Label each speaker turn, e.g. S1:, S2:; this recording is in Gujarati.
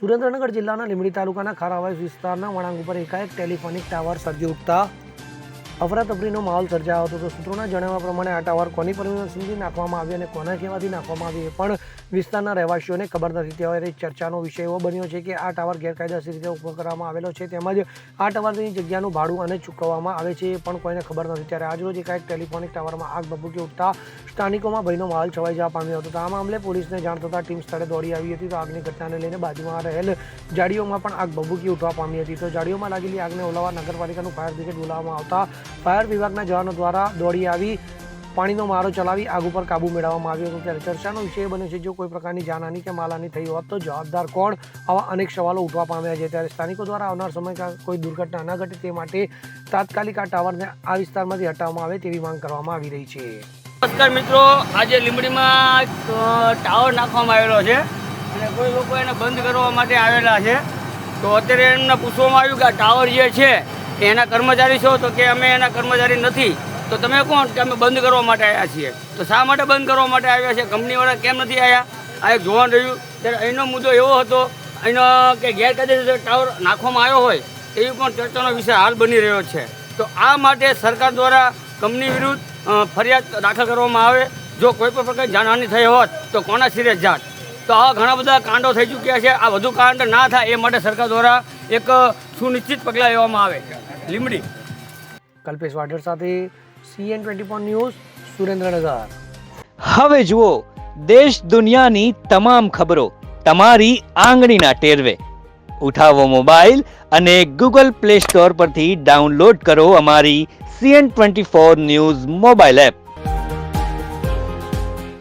S1: સુરેન્દ્રનગર જિલ્લાના લીંબડી તાલુકાના ખારાવાસ વિસ્તારના વળાંક ઉપર એકાએક ટેલિફોનિક ટાવર સર્જી ઉઠતા અફરાતફરીનો માહોલ સર્જાયો હતો. તો સૂત્રોના જણાવ્યા પ્રમાણે આ ટાવર કોની પરમિશનથી નાખવામાં આવી અને કોના કહેવાથી નાખવામાં આવી એ પણ વિસ્તારના રહેવાસીઓને ખબર નથી. ત્યારે ચર્ચાનો વિષય એવો બન્યો છે કે આ ટાવર ગેરકાયદેસર રીતે ઉભો કરવામાં આવેલો છે, તેમજ આ ટાવરની જગ્યાનું ભાડું અને ચૂકવવામાં આવે છે એ પણ કોઈને ખબર નથી. ત્યારે આજરોજ એકાએક ટેલિફોનિક ટાવરમાં આગ ભભૂકી ઉઠતા સ્થાનિકોમાં ભયનો માહોલ છવાઈ જવા પામ્યો હતો. તો આ મામલે પોલીસને જાણ થતાં ટીમ સ્થળે દોડી આવી હતી. તો આગની ઘટનાને લઈને બાજુમાં રહેલ જાડીઓમાં પણ આગ ભભૂકી ઉઠવા પામી હતી. તો જાડીઓમાં લાગેલી આગને ઓલવવા નગરપાલિકાનું ફાયર બ્રિગેડ બોલાવવામાં આવતા ફાયર વિભાગના જવાનો દ્વારા દોડી આવી પાણીનો મારો ચલાવી આગ ઉપર કાબુ મેળવવામાં આવ્યો હતો. ત્યારે ચર્ચાનો વિષય બન્યો છે જો કોઈ પ્રકારની જાનહાની કે માલહાની થઈ હોત તો જવાબદાર કોણ? આવા અનેક સવાલો ઉઠવા પામ્યા છે. ત્યારે સ્થાનિકો દ્વારા આવનાર સમયમાં કોઈ દુર્ઘટના ન ઘટે તે માટે તાત્કાલિક આ ટાવરને આ વિસ્તારમાંથી હટાવવામાં આવે તેવી માંગ કરવામાં આવી રહી છે.
S2: નમસ્કાર મિત્રો, આજે લીંબડીમાં ટાવર નાખવામાં આવેલો છે અને કોઈ લોકો એને બંધ કરવા માટે આવેલા છે. તો અત્યારે એમને પૂછવામાં આવ્યું કે આ ટાવર જે છે એ એના કર્મચારી છો? તો કે અમે એના કર્મચારી નથી. તો તમે કોણ? કે અમે બંધ કરવા માટે આવ્યા છીએ. તો શા માટે બંધ કરવા માટે આવ્યા છે? કંપનીવાળા કેમ નથી આવ્યા? આ એક જોવાનું રહ્યું. ત્યારે એનો મુદ્દો એવો હતો એનો કે ગેરકાયદેસર ટાવર નાખવામાં આવ્યો હોય એવી પણ ચર્ચાનો વિષય હાલ બની રહ્યો છે. તો આ માટે સરકાર દ્વારા કંપની વિરુદ્ધ ફરિયાદ દાખલ કરવામાં આવે. જો કોઈ પણ પ્રકારની જાનહાનિ થઈ હોત તો કોના સિરે જાત? તો આવા ઘણા બધા કાંડો થઈ ચૂક્યા છે. આ વધુ કાંડ ના થાય એ માટે સરકાર દ્વારા એક સુનિશ્ચિત પગલાં લેવામાં આવે. લીંબડી.
S1: કલ્પેશ વાઢેર સાથે CN24 ન્યૂઝ, સુરેન્દ્રનગર.
S3: હવે જુઓ દેશ દુનિયાની તમામ ખબરો તમારી આંગળીના ટેરવે. ઉઠાવો મોબાઈલ અને Google Play Store પરથી ડાઉનલોડ કરો અમારી CN24 ન્યૂઝ મોબાઈલ એપ.